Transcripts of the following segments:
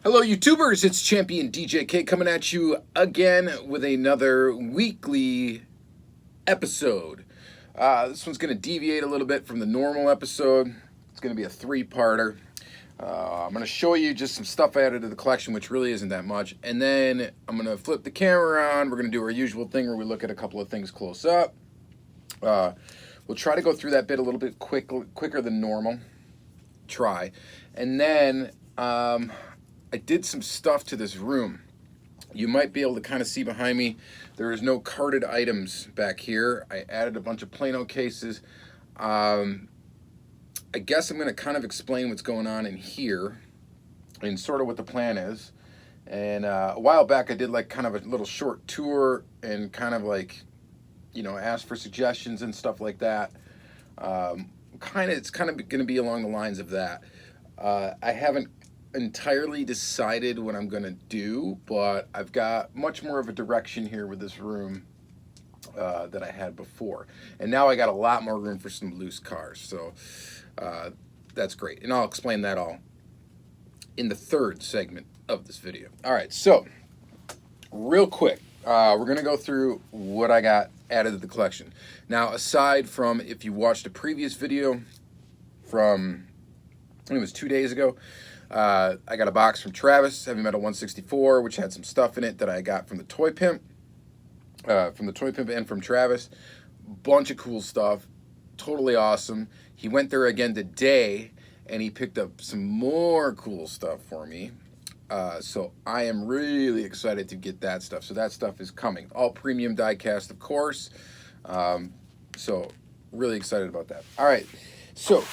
Hello YouTubers, it's Championdjk coming at you again with another weekly episode. This one's going to deviate a little bit from the normal episode. It's going to be a three-parter. I'm going to show you just some stuff I added to the collection, which really isn't that much. And then I'm going to flip the camera around. We're going to do our usual thing where we look at a couple of things close up. We'll try to go through that bit a little bit quicker than normal. Try. And then I did some stuff to this room. You might be able to kind of see behind me, there is no carded items back here. I added a bunch of Plano cases. I guess I'm going to kind of explain what's going on in here and sort of what the plan is. And a while back I did like kind of a little short tour and kind of like, you know, ask for suggestions and stuff like that. It's kind of going to be along the lines of that. I haven't entirely decided what I'm gonna do, but I've got much more of a direction here with this room that I had before, and now I got a lot more room for some loose cars, so that's great, and I'll explain that all in the third segment of this video. All right, so real quick, we're gonna go through what I got added to the collection. Now, aside from if you watched a previous video from, I think it was 2 days ago, I got a box from Travis, Heavy Metal 164, which had some stuff in it that I got from the Toy Pimp, and from Travis. Bunch of cool stuff, totally awesome. He went there again today, and he picked up some more cool stuff for me. So I am really excited to get that stuff. So that stuff is coming. All premium diecast, of course. So really excited about that. All right, so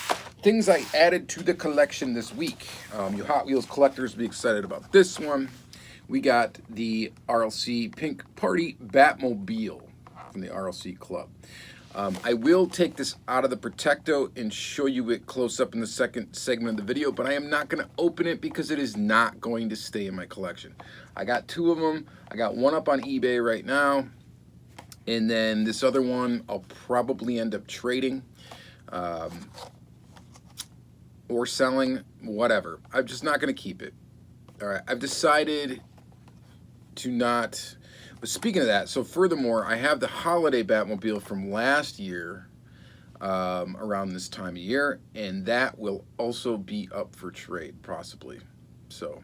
things I added to the collection this week. You Hot Wheels collectors will be excited about this one. We got the RLC Pink Party Batmobile from the RLC Club. I will take this out of the Protecto and show you it close up in the second segment of the video, but I am not going to open it because it is not going to stay in my collection. I got two of them. I got one up on eBay right now, and then this other one I'll probably end up trading. Or selling, whatever. I'm just not going to keep it. All right, I've decided to not. But speaking of that, so furthermore, I have the holiday Batmobile from last year, around this time of year, and that will also be up for trade, possibly. So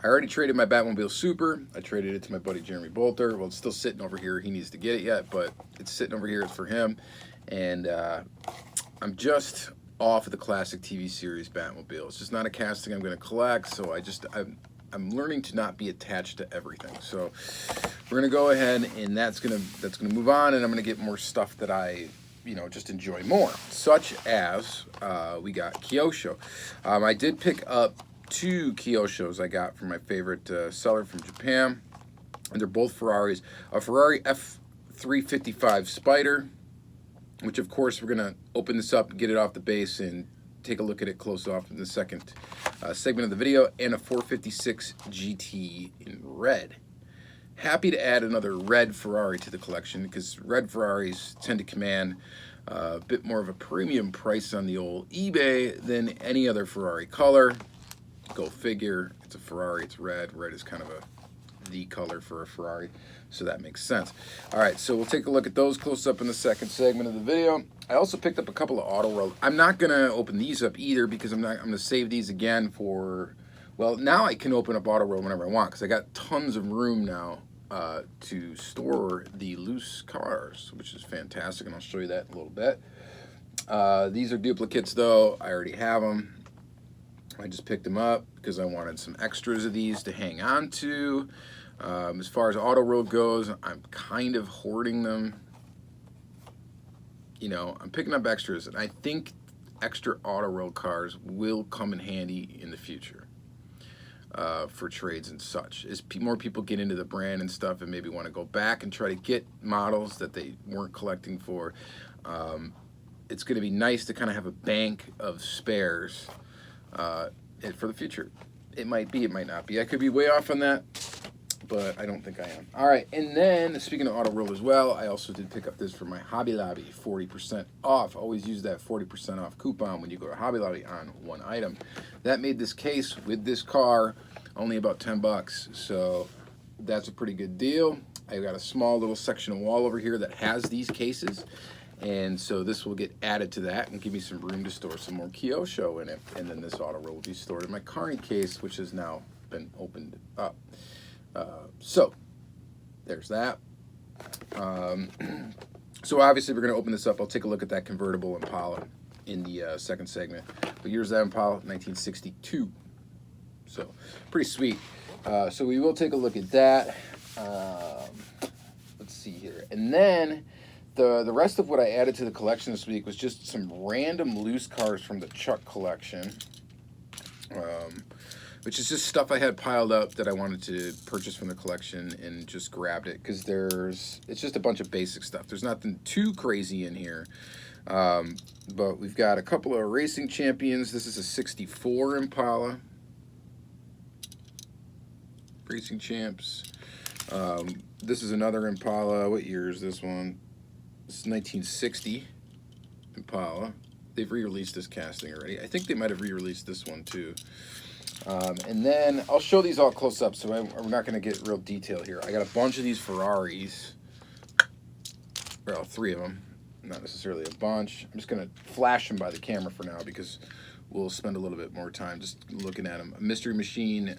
I already traded my Batmobile Super. I traded it to my buddy Jeremy Bolter. Well, it's still sitting over here. He needs to get it yet, but it's sitting over here. It's for him. And I'm just off of the classic TV series Batmobile. It's just not a casting I'm going to collect, so I'm learning to not be attached to everything. So we're going to go ahead, and that's going to move on, and I'm going to get more stuff that I, you know, just enjoy more, such as we got Kyosho. I did pick up two Kyoshos I got from my favorite seller from Japan, and they're both Ferraris. A Ferrari F50 Spider, which of course we're gonna open this up, get it off the base, and take a look at it close off in the second segment of the video, and a 456 GT in red. Happy to add another red Ferrari to the collection because red Ferraris tend to command a bit more of a premium price on the old eBay than any other Ferrari color. Go figure, it's a Ferrari, it's red. Red is kind of the color for a Ferrari, so that makes sense. All right, so we'll take a look at those close up in the second segment of the video. I also picked up a couple of auto roll. I'm not gonna open these up either because I'm gonna save these again for, well, now I can open up auto roll whenever I want because I got tons of room now to store the loose cars, which is fantastic, and I'll show you that in a little bit. These are duplicates though. I already have them. I just picked them up because I wanted some extras of these to hang on to. As far as auto roll goes, I'm kind of hoarding them. You know, I'm picking up extras, and I think extra auto roll cars will come in handy in the future for trades and such. As more people get into the brand and stuff and maybe want to go back and try to get models that they weren't collecting for, it's going to be nice to kind of have a bank of spares for the future. It might be, it might not be. I could be way off on that, but I don't think I am. All right, and then speaking of auto roll as well, I also did pick up this for my Hobby Lobby, 40% off. Always use that 40% off coupon when you go to Hobby Lobby on one item. That made this case with this car only about $10. So that's a pretty good deal. I got a small little section of wall over here that has these cases, and so this will get added to that and give me some room to store some more Kyosho in it. And then this auto roll will be stored in my Carney case, which has now been opened up. So there's that. So obviously we're going to open this up. I'll take a look at that convertible Impala in the second segment. But here's that Impala, 1962. So pretty sweet. So we will take a look at that. Let's see here. And then the rest of what I added to the collection this week was just some random loose cars from the Chuck collection, which is just stuff I had piled up that I wanted to purchase from the collection and just grabbed it because it's just a bunch of basic stuff. There's nothing too crazy in here. But we've got a couple of racing champions. This is a 64 Impala. Racing champs. This is another Impala. What year is this one? This is 1960 Impala. They've re-released this casting already. I think they might have re-released this one too. And then I'll show these all close up, so we're not going to get real detail here. I got a bunch of these Ferraris. Well, 3 of them. Not necessarily a bunch. I'm just going to flash them by the camera for now because we'll spend a little bit more time just looking at them. A Mystery Machine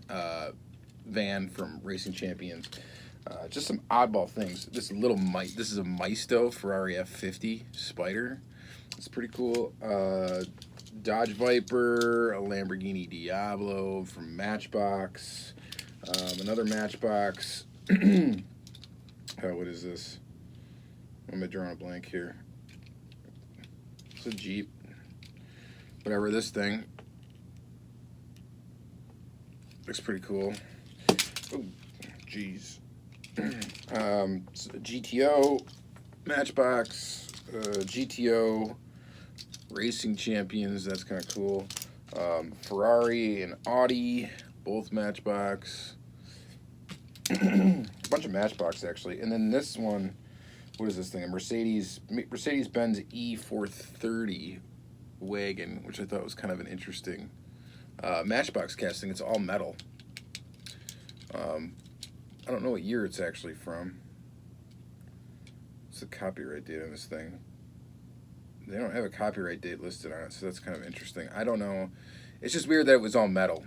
van from Racing Champions. Just some oddball things. This is a Maisto Ferrari F50 Spider. It's pretty cool. Dodge Viper, a Lamborghini Diablo from Matchbox. Another Matchbox. What is this? Am I drawing a blank here? It's a Jeep. Whatever, this thing. Looks pretty cool. Oh, jeez. GTO, Matchbox, GTO, Racing Champions, that's kind of cool. Ferrari and Audi, both Matchbox. A bunch of Matchbox, actually. And then this one, what is this thing? A Mercedes-Benz E430 Wagon, which I thought was kind of an interesting Matchbox casting. It's all metal. I don't know what year it's actually from. What's the copyright date on this thing? They don't have a copyright date listed on it, so that's kind of interesting. I don't know. It's just weird that it was all metal.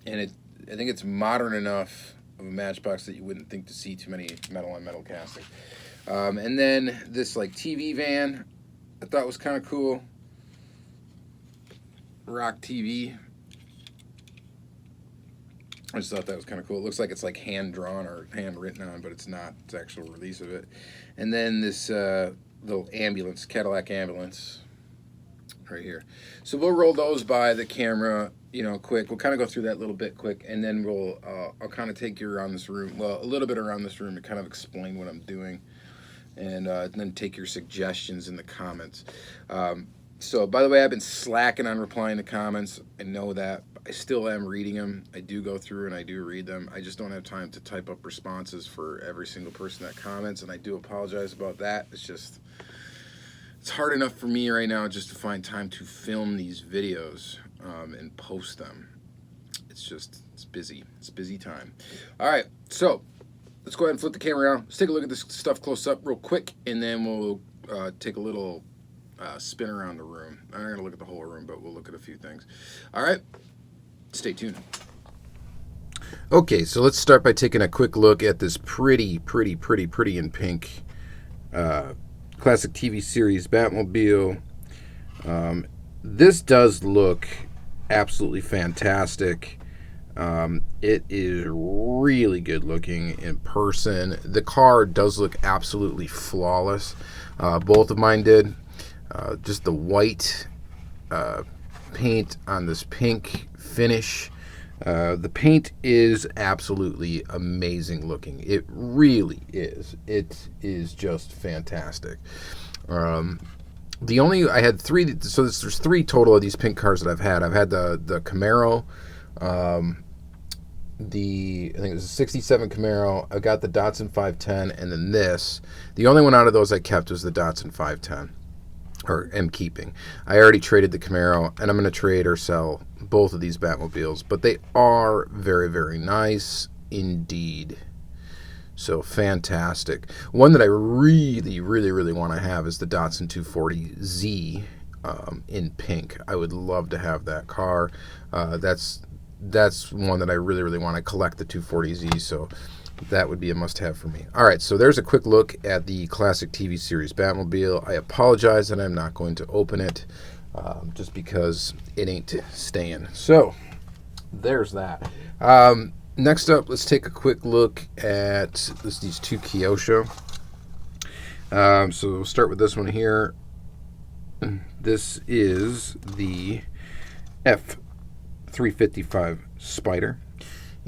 And I think it's modern enough of a Matchbox that you wouldn't think to see too many metal on metal casting. And then this like TV van I thought was kind of cool. Rock TV. I just thought that was kind of cool. It looks like it's like hand-drawn or hand-written on, but it's not. It's an actual release of it. And then this little ambulance, Cadillac ambulance, right here. So we'll roll those by the camera, quick. We'll kind of go through that little bit quick, and then I'll kind of take you around this room, well, a little bit around this room to kind of explain what I'm doing, and then take your suggestions in the comments. So, by the way, I've been slacking on replying to comments. I know that. I still am reading them. I do go through and I do read them. I just don't have time to type up responses for every single person that comments, and I do apologize about that. It's hard enough for me right now just to find time to film these videos and post them. It's busy. It's busy time. All right, so let's go ahead and flip the camera around. Let's take a look at this stuff close up real quick, and then we'll take a little spin around the room. I'm not going to look at the whole room, but we'll look at a few things. All right. Stay tuned. Okay, so let's start by taking a quick look at this pretty in pink classic TV series Batmobile. This does look absolutely fantastic. It is really good looking in person. The car does look absolutely flawless. Both of mine did. Just the white paint on this pink finish. The paint is absolutely amazing looking. It really is. It is just fantastic. I had three, so there's 3 total of these pink cars that I've had. I've had the Camaro, I think it was a 67 Camaro. I got the Datsun 510, and then this. The only one out of those I kept was the Datsun 510. Or am keeping. I already traded the Camaro, and I'm going to trade or sell both of these Batmobiles, but they are very, very nice indeed. So fantastic. One that I really, really, really want to have is the Datsun 240Z in pink. I would love to have that car. That's one that I really, really want to collect, the 240Z. So that would be a must-have for me. All right, so there's a quick look at the classic TV series Batmobile. I apologize that I'm not going to open it, just because it ain't staying. So there's that. Next up, let's take a quick look at these two Kyosho. So we'll start with this one here. This is the F355 Spider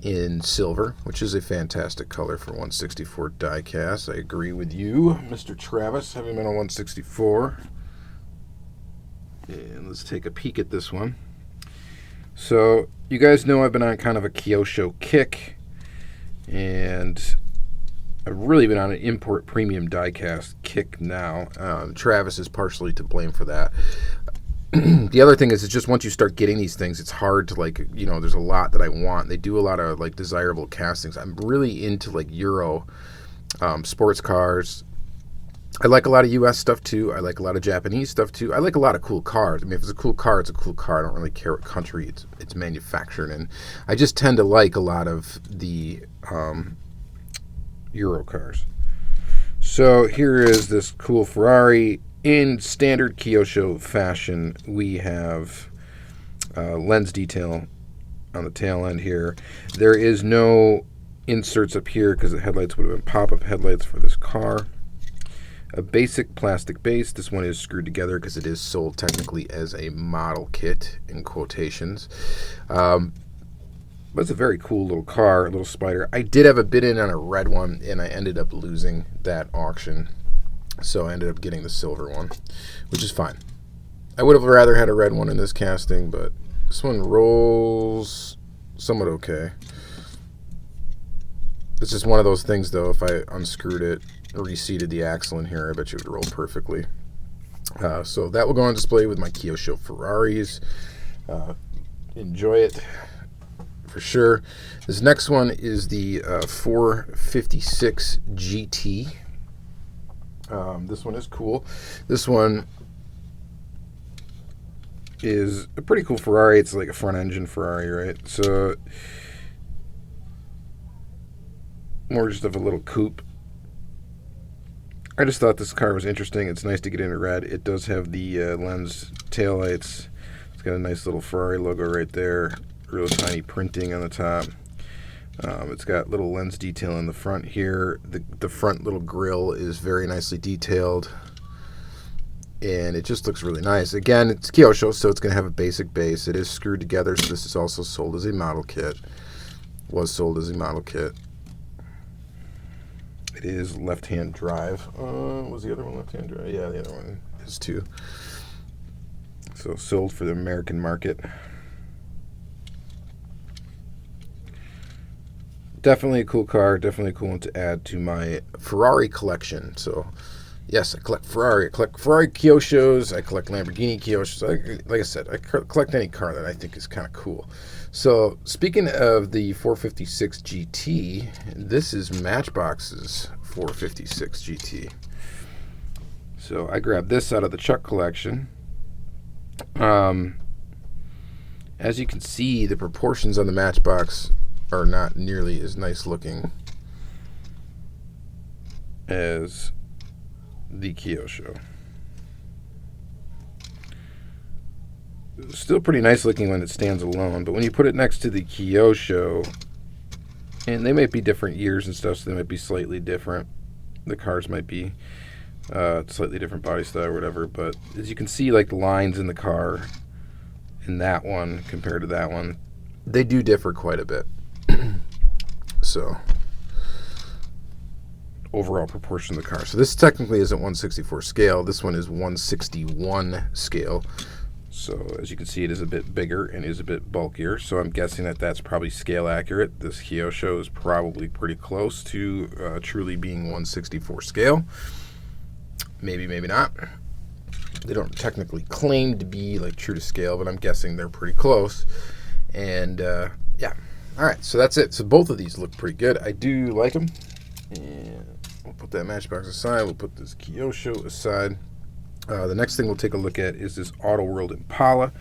in silver, which is a fantastic color for 164 diecast. I agree with you, Mr. Travis, having been on 164. And let's take a peek at this one. So you guys know I've been on kind of a Kyosho kick, and I've really been on an import premium diecast kick now. Travis is partially to blame for that. The other thing is, it's just once you start getting these things, it's hard to, like, you know, there's a lot that I want. They do a lot of, like, desirable castings. I'm really into, like, Euro sports cars. I like a lot of U.S. stuff, too. I like a lot of Japanese stuff, too. I like a lot of cool cars. I mean, if it's a cool car, it's a cool car. I don't really care what country it's manufactured in. I just tend to like a lot of the Euro cars. So here is this cool Ferrari. In standard Kyosho fashion, we have lens detail on the tail end here. There is no inserts up here because the headlights would have been pop-up headlights for this car. A basic plastic base. This one is screwed together because it is sold technically as a model kit, in quotations. But it's a very cool little car, a little Spider. I did have a bid in on a red one, and I ended up losing that auction. So I ended up getting the silver one, which is fine. I would have rather had a red one in this casting, but this one rolls somewhat okay. It's just one of those things, though. If I unscrewed it, reseated the axle in here, I bet you it would roll perfectly. So that will go on display with my Kyosho Ferraris. Enjoy it for sure. This next one is the 456 GT. This one is cool. This one is a pretty cool Ferrari. It's like a front engine Ferrari, right? So more just of a little coupe. I just thought this car was interesting. It's nice to get in red. It does have the lens taillights. It's got a nice little Ferrari logo right there. Real tiny printing on the top. It's got little lens detail in the front here. The front little grille is very nicely detailed. And it just looks really nice. Again, it's Kyosho, so it's going to have a basic base. It is screwed together, so this is also sold as a model kit. Was sold as a model kit. It is left-hand drive. Was the other one left-hand drive? Yeah, the other one is too. So sold for the American market. Definitely a cool car. Definitely a cool one to add to my Ferrari collection. So, yes, I collect Ferrari. I collect Ferrari Kyoshos. I collect Lamborghini Kyoshos. Like I said, I collect any car that I think is kind of cool. So, speaking of the 456 GT, this is Matchboxes 456 GT. So, I grabbed this out of the Chuck collection. As you can see, the proportions on the Matchbox are not nearly as nice looking as the Kyosho. Still pretty nice looking when it stands alone, but when you put it next to the Kyosho, and they might be different years and stuff, so they might be slightly different. The cars might be slightly different body style or whatever, but as you can see, like the lines in the car in that one compared to that one, they do differ quite a bit. So, overall proportion of the car. So this technically isn't 164 scale. This one is 161 scale. So as you can see, it is a bit bigger and is a bit bulkier. So I'm guessing that that's probably scale accurate. This Kyosho is probably pretty close to truly being 164 scale. Maybe, maybe not. They don't technically claim to be like true to scale, but I'm guessing they're pretty close. And yeah, all right, so that's it. So both of these look pretty good. I do like them. And we'll put that Matchbox aside. We'll put this Kyosho aside. The next thing we'll take a look at is this Auto World Impala.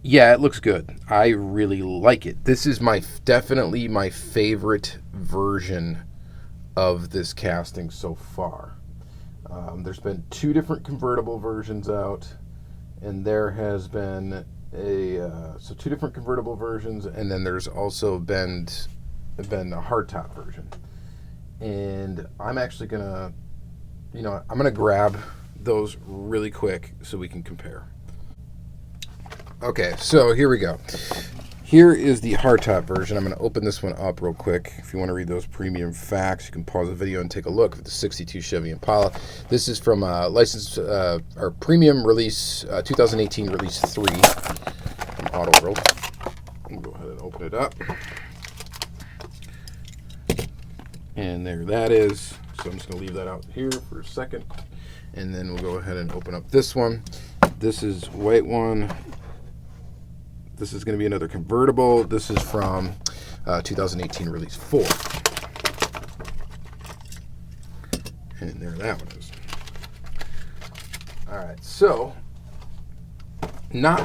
Yeah, it looks good. I really like it. This is definitely my favorite version of this casting so far. There's been 2 different convertible versions out, and there has been 2 different convertible versions, and then there's also been a hardtop version. And I'm actually gonna, I'm gonna grab those really quick so we can compare. Okay, so here we go. Here is the hardtop version. I'm going to open this one up real quick. If you want to read those premium facts, you can pause the video and take a look at the 62 Chevy Impala. This is from our premium release, 2018 release 3 from Auto World. I'll go ahead and open it up. And there that is. So I'm just going to leave that out here for a second. And then we'll go ahead and open up this one. This is white one. This is going to be another convertible. This is from 2018 release 4. And there that one is. All right, so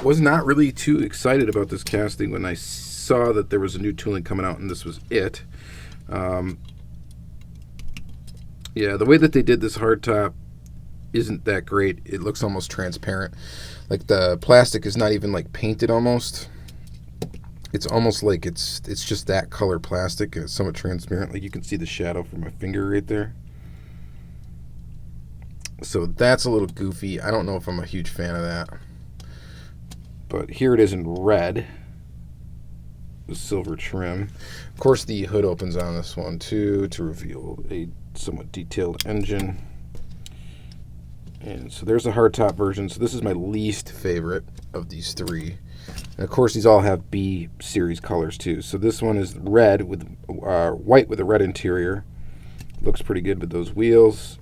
was not really too excited about this casting when I saw that there was a new tooling coming out and this was it. Yeah, the way that they did this hardtop isn't that great. It looks almost transparent. Like the plastic is not even like painted almost. It's almost like it's just that color plastic, and it's somewhat transparent. Like you can see the shadow from my finger right there. So that's a little goofy. I don't know if I'm a huge fan of that. But here it is in red. The silver trim. Of course the hood opens on this one too to reveal a somewhat detailed engine. And so there's the hardtop version. So this is my least favorite of these 3. And of course, these all have B series colors too. So this one is red with white with a red interior. Looks pretty good with those wheels.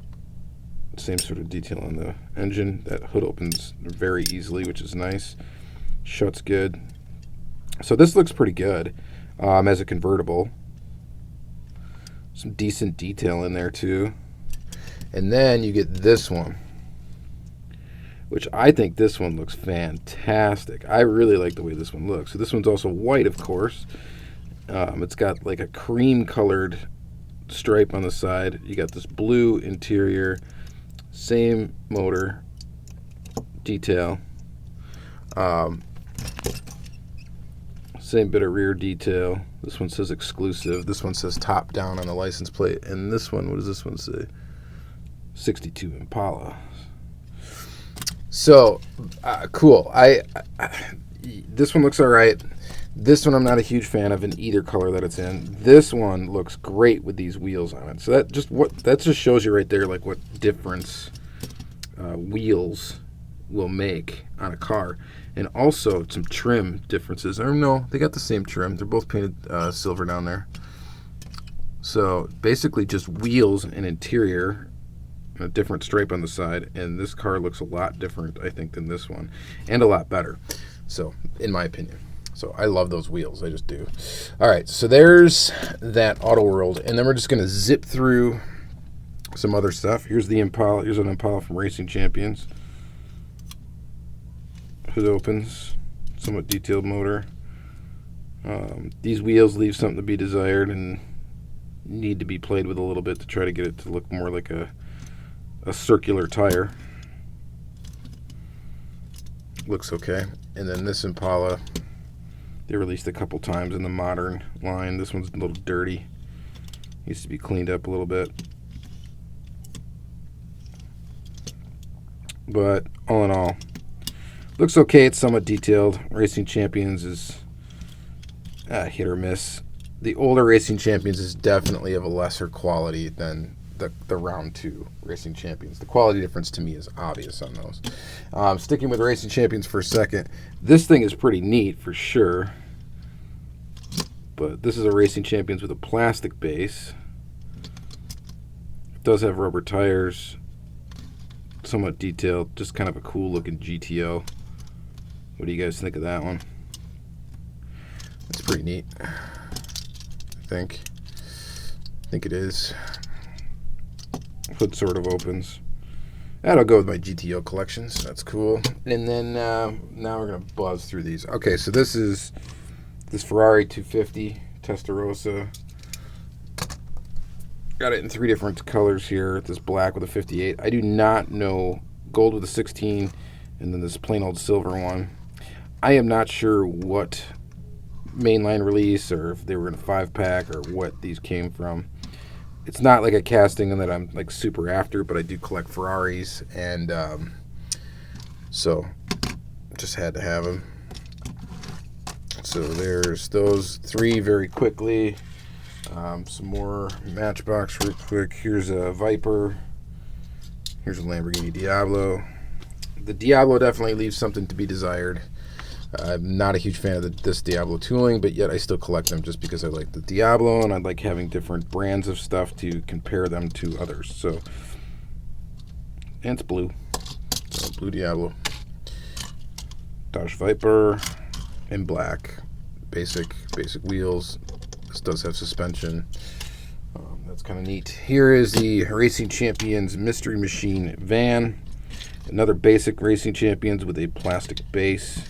Same sort of detail on the engine. That hood opens very easily, which is nice. Shuts good. So this looks pretty good as a convertible. Some decent detail in there too. And then you get this one, which I think this one looks fantastic. I really like the way this one looks. So this one's also white, of course. It's got like a cream-colored stripe on the side. You got this blue interior, same motor detail, same bit of rear detail. This one says exclusive. This one says top down on the license plate. And this one, what does this one say? 62 Impala. So cool. This one looks all right. This one I'm not a huge fan of in either color that it's in. This one looks great with these wheels on it. So that just shows you right there like what difference wheels will make on a car, and also some trim differences. Or no, they got the same trim. They're both painted silver down there. So basically just wheels and interior. A different stripe on the side, and this car looks a lot different, I think, than this one, and a lot better. So, in my opinion. So, I love those wheels. I just do. All right, so there's that Auto World, and then we're just going to zip through some other stuff. Here's the Impala. Here's an Impala from Racing Champions. Hood opens. Somewhat detailed motor. These wheels leave something to be desired and need to be played with a little bit to try to get it to look more like a circular tire. Looks okay. And then this Impala, they released a couple times in the modern line. This one's a little dirty. Needs to be cleaned up a little bit. But all in all, looks okay. It's somewhat detailed. Racing Champions is hit or miss. The older Racing Champions is definitely of a lesser quality than the round 2 Racing Champions. The quality difference to me is obvious on those. Sticking with Racing Champions for a second, this thing is pretty neat for sure, but this is a Racing Champions with a plastic base. It does have rubber tires. somewhat detailed. Just kind of a cool looking GTO. What do you guys think of that one? It's pretty neat. I think it is. Hood sort of opens. That'll go with my GTO collections. That's cool. And then now we're gonna buzz through these. Okay, so this is this Ferrari 250 Testarossa. Got it in 3 different colors here. This black with a 58. I do not know, gold with a 16, and then this plain old silver one. I am not sure what mainline release or if they were in a 5-pack or what these came from. It's not like a casting that I'm like super after, but I do collect Ferraris, and so just had to have them. So there's those 3 very quickly. Some more Matchbox real quick. Here's a Viper. Here's a Lamborghini Diablo. The Diablo definitely leaves something to be desired. I'm not a huge fan of this Diablo tooling, but yet I still collect them just because I like the Diablo, and I like having different brands of stuff to compare them to others. So, and it's blue. So, blue Diablo. Dodge Viper in black. Basic wheels. This does have suspension. That's kind of neat. Here is the Racing Champions Mystery Machine van. Another basic Racing Champions with a plastic base.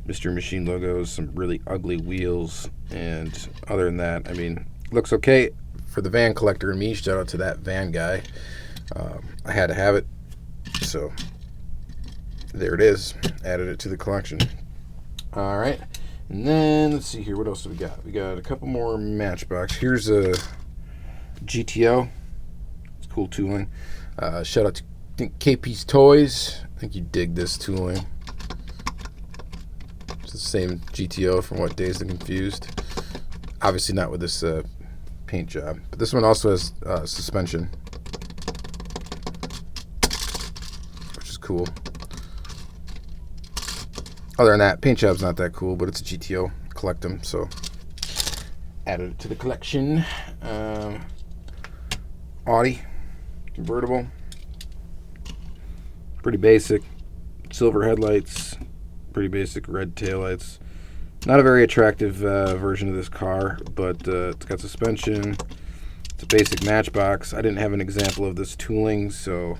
Mystery Machine logos, some really ugly wheels, and other than that, I mean, looks okay. For the van collector and me, shout out to that van guy. I had to have it, so there it is. Added it to the collection. All right. And then, let's see here. What else do we got? We got a couple more Matchbox. Here's a GTO. It's cool tooling. Shout out to KP's Toys. I think you dig this tooling. It's the same GTO from what Dazed and Confused. Obviously not with this paint job. But this one also has suspension, which is cool. Other than that, paint job's not that cool, but it's a GTO. Collect them, so added it to the collection. Audie Convertible. Pretty basic. Silver headlights. Pretty basic red taillights. Not a very attractive version of this car, but it's got suspension. It's a basic Matchbox. I didn't have an example of this tooling, so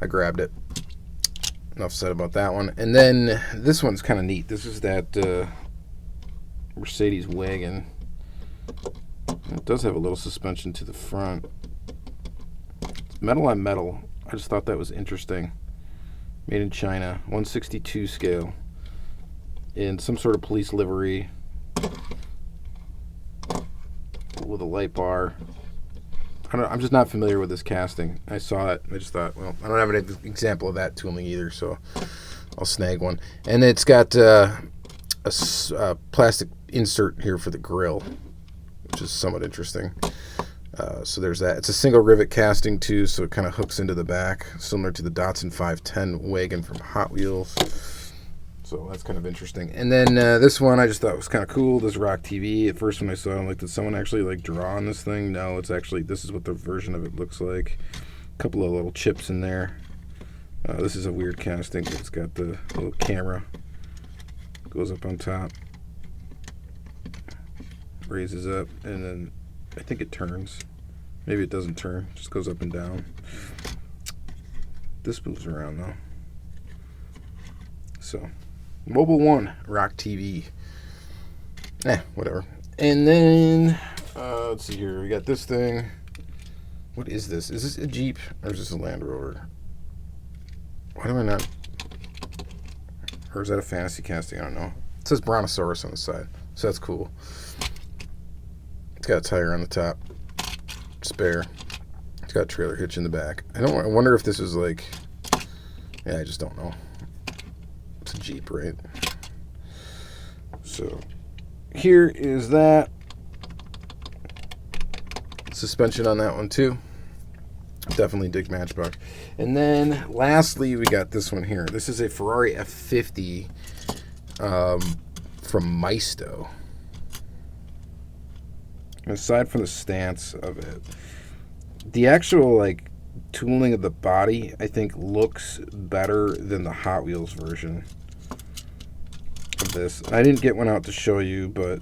I grabbed it. Enough said about that one. And then this one's kind of neat. This is that Mercedes Wagon. It does have a little suspension to the front. It's metal on metal. I just thought that was interesting. Made in China, 1/62 scale, in some sort of police livery with a light bar. I'm just not familiar with this casting. I saw it. I just thought, well, I don't have an example of that tooling either, so I'll snag one. And it's got a plastic insert here for the grill, which is somewhat interesting. So there's that. It's a single rivet casting too, so it kind of hooks into the back, similar to the Datsun 510 Wagon from Hot Wheels. So that's kind of interesting. And then this one I just thought was kind of cool. This Rock TV. At first when I saw it, I'm like, did someone actually like draw on this thing? No, it's actually, this is what the version of it looks like. A couple of little chips in there. This is a weird casting. It's got the little camera. Goes up on top. Raises up, and then I think it turns. Maybe it doesn't turn. Just goes up and down. This moves around though. So, Mobile One Rock TV. Whatever. And then let's see here. We got this thing. What is this? Is this a Jeep or is this a Land Rover? Why do I not? Or is that a fantasy casting? I don't know. It says Brontosaurus on the side, so that's cool. It's got a tire on the top. Spare. It's got a trailer hitch in the back. I wonder if this is like. Yeah, I just don't know. It's a Jeep, right? So here is that. Suspension on that one too. Definitely dig Matchbox. And then lastly, we got this one here. This is a Ferrari F50 from Maisto. Aside from the stance of it, the actual like tooling of the body, I think, looks better than the Hot Wheels version of this. I didn't get one out to show you, but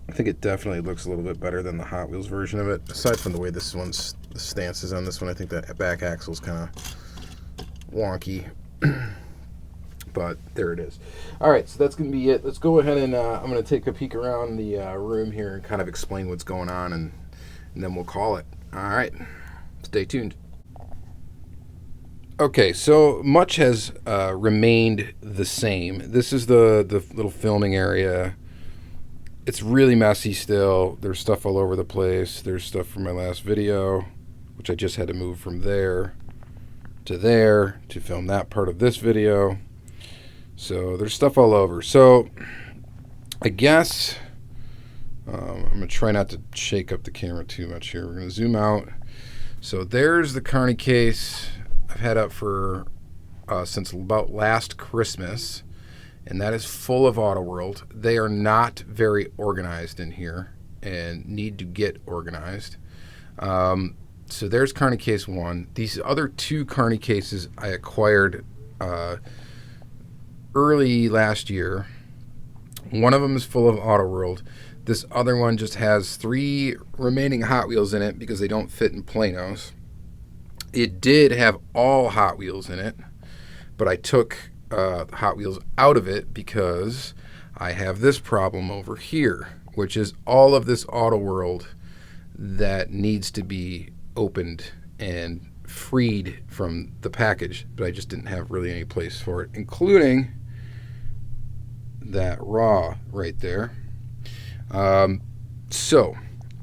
I think it definitely looks a little bit better than the Hot Wheels version of it. Aside from the way the stance is on this one, I think that back axle is kind of wonky. But there it is. All right, so that's going to be it. Let's go ahead and I'm going to take a peek around the room here and kind of explain what's going on, and then we'll call it. All right, stay tuned. Okay, so much has remained the same. This is the little filming area. It's really messy still. There's stuff all over the place. There's stuff from my last video, which I just had to move from there to film that part of this video. So there's stuff all over. So I guess I'm going to try not to shake up the camera too much here. We're going to zoom out. So there's the carny case I've had up for since about last Christmas. And that is full of Auto World. They are not very organized in here and need to get organized. So there's carny case 1. These other 2 carny cases I acquired early last year. One of them is full of Auto World. This other one just has 3 remaining Hot Wheels in it because they don't fit in Planos. It did have all Hot Wheels in it, but I took Hot Wheels out of it because I have this problem over here, which is all of this Auto World that needs to be opened and freed from the package, but I just didn't have really any place for it, including that raw right there. So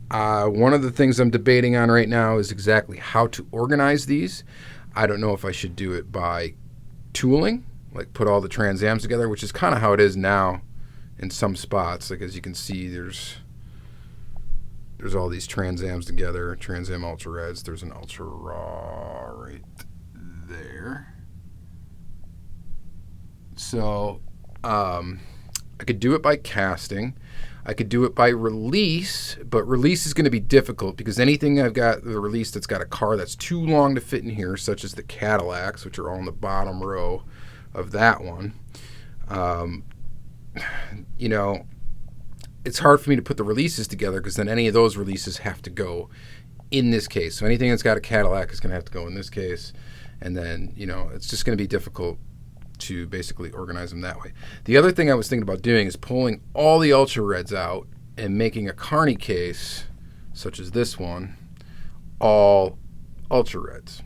one of the things I'm debating on right now is exactly how to organize these. I don't know if I should do it by tooling, like put all the Trans Ams together, which is kind of how it is now in some spots. Like as you can see, there's all these Trans Ams together, Trans Am Ultra Reds. There's an Ultra Raw right there. So I could do it by casting. I could do it by release, but release is going to be difficult because anything I've got the release that's got a car that's too long to fit in here, such as the Cadillacs, which are all in the bottom row of that one, you know, it's hard for me to put the releases together because then any of those releases have to go in this case. So anything that's got a Cadillac is going to have to go in this case, and then, you know, it's just going to be difficult to basically organize them that way. The other thing I was thinking about doing is pulling all the Ultra Reds out and making a carny case, such as this one, all Ultra Reds.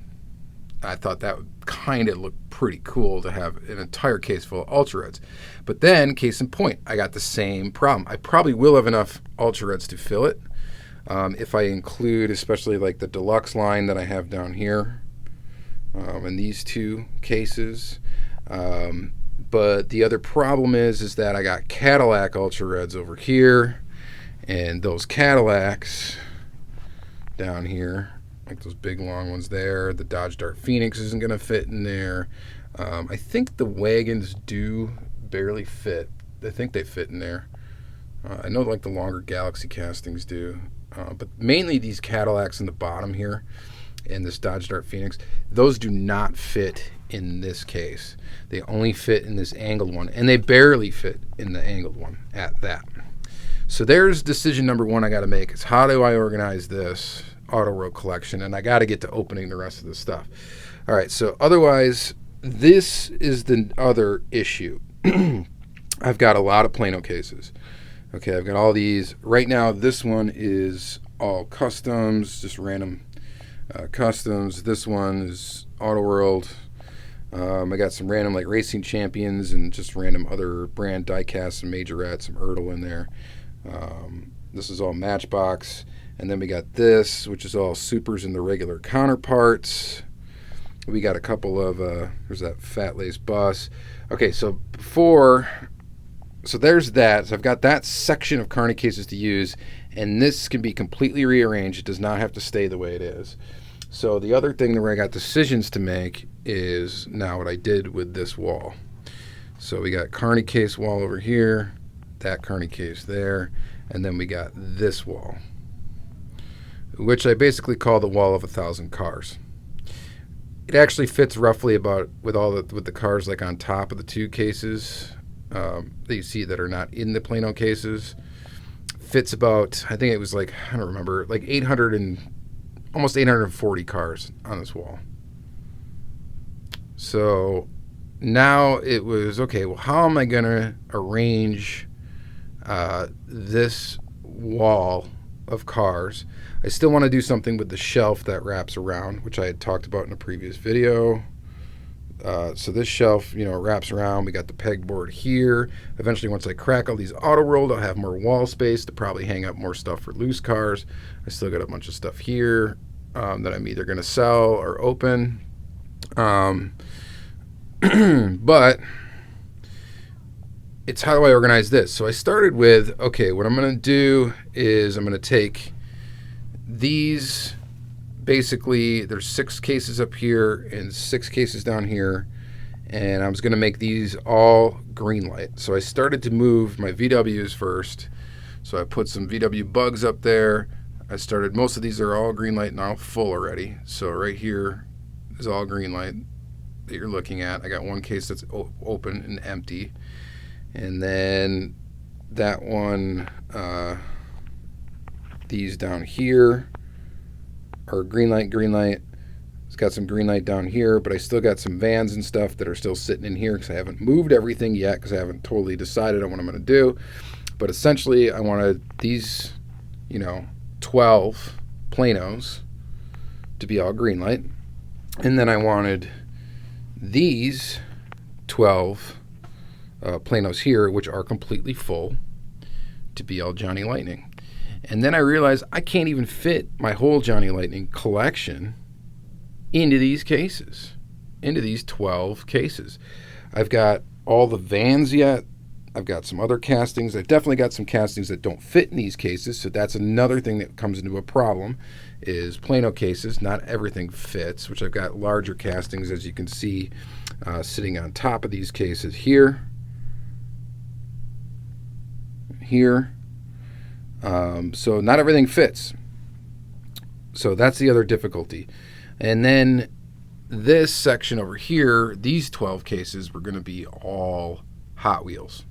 I thought that would kind of look pretty cool to have an entire case full of Ultra Reds. But then, case in point, I got the same problem. I probably will have enough Ultra Reds to fill it if I include especially like the deluxe line that I have down here and these 2 cases. But the other problem is that I got Cadillac Ultra Reds over here, and those Cadillacs down here, like those big long ones there. The Dodge Dart Phoenix isn't going to fit in there. I think the Wagons do barely fit. I think they fit in there. I know like the longer Galaxy castings do. But mainly these Cadillacs in the bottom here and this Dodge Dart Phoenix, those do not fit in this case. They only fit in this angled one, and they barely fit in the angled one at that. So there's decision number 1 I got to make, is how do I organize this Auto World collection, and I got to get to opening the rest of the stuff. All right, so otherwise, this is the other issue. I've got a lot of Plano cases. Okay, I've got all these. Right now, this one is all customs, just random customs. This one is Auto World. I got some random like Racing Champions and just random other brand diecast, some Majorette, some Ertl in there. This is all Matchbox. And then we got this, which is all supers and the regular counterparts. We got a couple of, there's that Fat Lace Bus. Okay, so there's that. So I've got that section of carny cases to use, and this can be completely rearranged. It does not have to stay the way it is. So the other thing where I got decisions to make is now what I did with this wall. So we got carny case wall over here, that carny case there, and then we got this wall. which I basically call the wall of 1,000 cars. It actually fits roughly about with the cars like on top of the two cases that you see that are not in the Plano cases. Fits about, I think it was like, I don't remember, like almost 840 cars on this wall. So now it was, okay, well, how am I going to arrange this wall of cars? I still want to do something with the shelf that wraps around, which I had talked about in a previous video. So this shelf, wraps around. We got the pegboard here. Eventually, once I crack all these auto rolled, I'll have more wall space to probably hang up more stuff for loose cars. I still got a bunch of stuff here that I'm either going to sell or open. But it's how do I organize this? So I started with, okay, what I'm going to do is I'm going to take these, basically there's 6 cases up here and 6 cases down here, and I was going to make these all green light. So I started to move my VWs first. So I put some VW bugs up there. Most of these are all green light and all full already. So right here is all green light that you're looking at. I got one case that's open and empty. And then that one, these down here are green light. It's got some green light down here, but I still got some vans and stuff that are still sitting in here because I haven't moved everything yet because I haven't totally decided on what I'm going to do. But essentially, I wanted these, 12 Planos to be all green light. And then I wanted these 12 Planos here, which are completely full, to be all Johnny Lightning. And then I realized I can't even fit my whole Johnny Lightning collection into these cases, into these 12 cases. I've got all the vans yet. I've got some other castings. I've definitely got some castings that don't fit in these cases, so that's another thing that comes into a problem is Plano cases. Not everything fits, which I've got larger castings, as you can see, sitting on top of these cases here. So not everything fits. So that's the other difficulty. And then this section over here, these 12 cases were going to be all Hot Wheels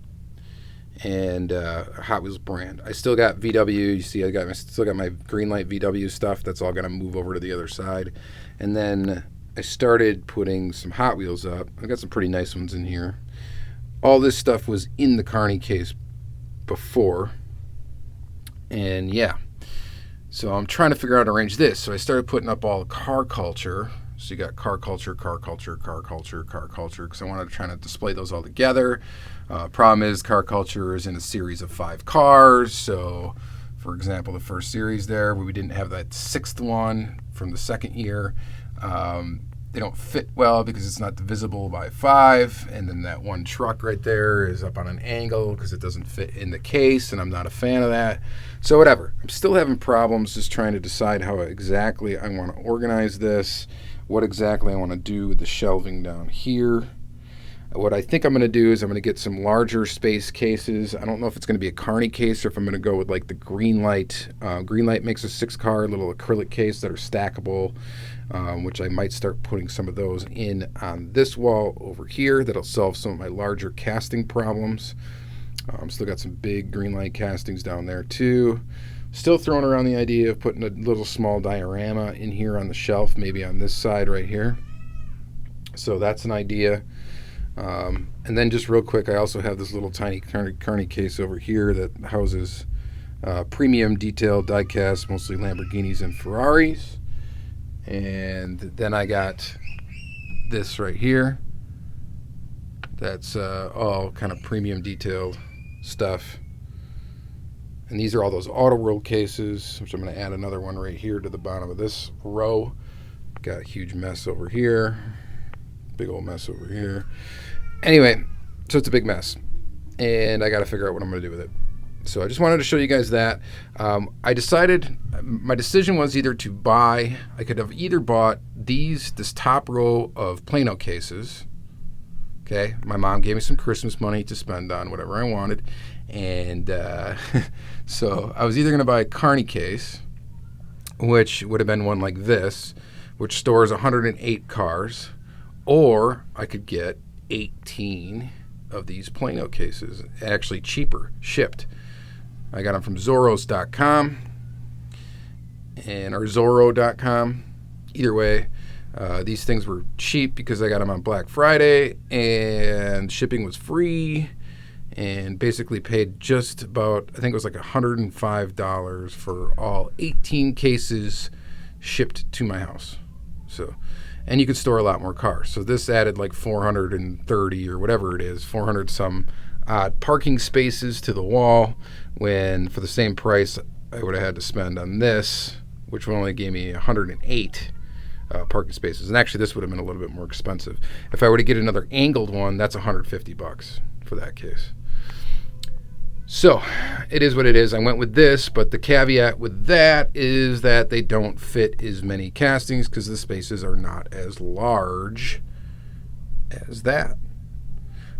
and Hot Wheels brand. I still got VW. You see, I still got my Greenlight VW stuff. That's all going to move over to the other side. And then I started putting some Hot Wheels up. I got some pretty nice ones in here. All this stuff was in the Carney case before. And yeah, so I'm trying to figure out how to arrange this. So I started putting up all the car culture. So you got car culture, because I wanted to try to display those all together. Problem is, car culture is in a series of 5 cars. So, for example, the first series there, where we didn't have that 6th one from the second year, they don't fit well because it's not divisible by 5. And then that one truck right there is up on an angle because it doesn't fit in the case, and I'm not a fan of that. So whatever. I'm still having problems just trying to decide how exactly I want to organize this, what exactly I want to do with the shelving down here. What I think I'm going to do is I'm going to get some larger space cases. I don't know if it's going to be a Carney case or if I'm going to go with like the Greenlight. Greenlight makes a 6-car little acrylic case that are stackable, which I might start putting some of those in on this wall over here. That'll solve some of my larger casting problems. Still got some big Greenlight castings down there too. Still throwing around the idea of putting a little small diorama in here on the shelf, maybe on this side right here. So that's an idea. And then just real quick, I also have this little tiny Carney case over here that houses premium detailed diecast, mostly Lamborghinis and Ferraris. And then I got this right here. That's all kind of premium detailed stuff. And these are all those Auto World cases, which I'm going to add another one right here to the bottom of this row. Got a huge mess over here. Big old mess over here. Anyway, so it's a big mess. And I got to figure out what I'm going to do with it. So I just wanted to show you guys that. I decided, my decision was either to buy, I could have either bought this top row of Plano cases. Okay, my mom gave me some Christmas money to spend on whatever I wanted. And so I was either going to buy a Carney case, which would have been one like this, which stores 108 cars, or I could get 18 of these Plano cases, actually cheaper, shipped. I got them from Zoros.com or Zorro.com. Either way, these things were cheap because I got them on Black Friday, and shipping was free, and basically paid just about, I think it was like $105 for all 18 cases shipped to my house. So, and you could store a lot more cars. So this added like 430 or whatever it is, 400 some odd parking spaces to the wall, when for the same price I would have had to spend on this, which only gave me 108 parking spaces. And actually this would have been a little bit more expensive. If I were to get another angled one, that's $150 for that case. So it is what it is. I went with this, but the caveat with that is that they don't fit as many castings because the spaces are not as large as that.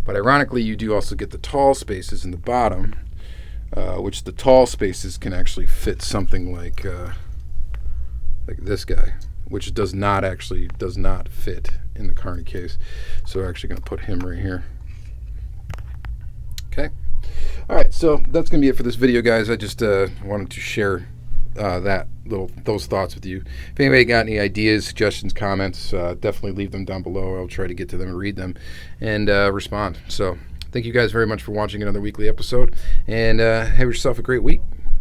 But ironically, you do also get the tall spaces in the bottom, which the tall spaces can actually fit something like this guy, which does not fit in the Carney case. So we're actually going to put him right here. Okay. All right, so that's going to be it for this video, guys. I just wanted to share those thoughts with you. If anybody got any ideas, suggestions, comments, definitely leave them down below. I'll try to get to them and read them and respond. So thank you guys very much for watching another weekly episode, and have yourself a great week.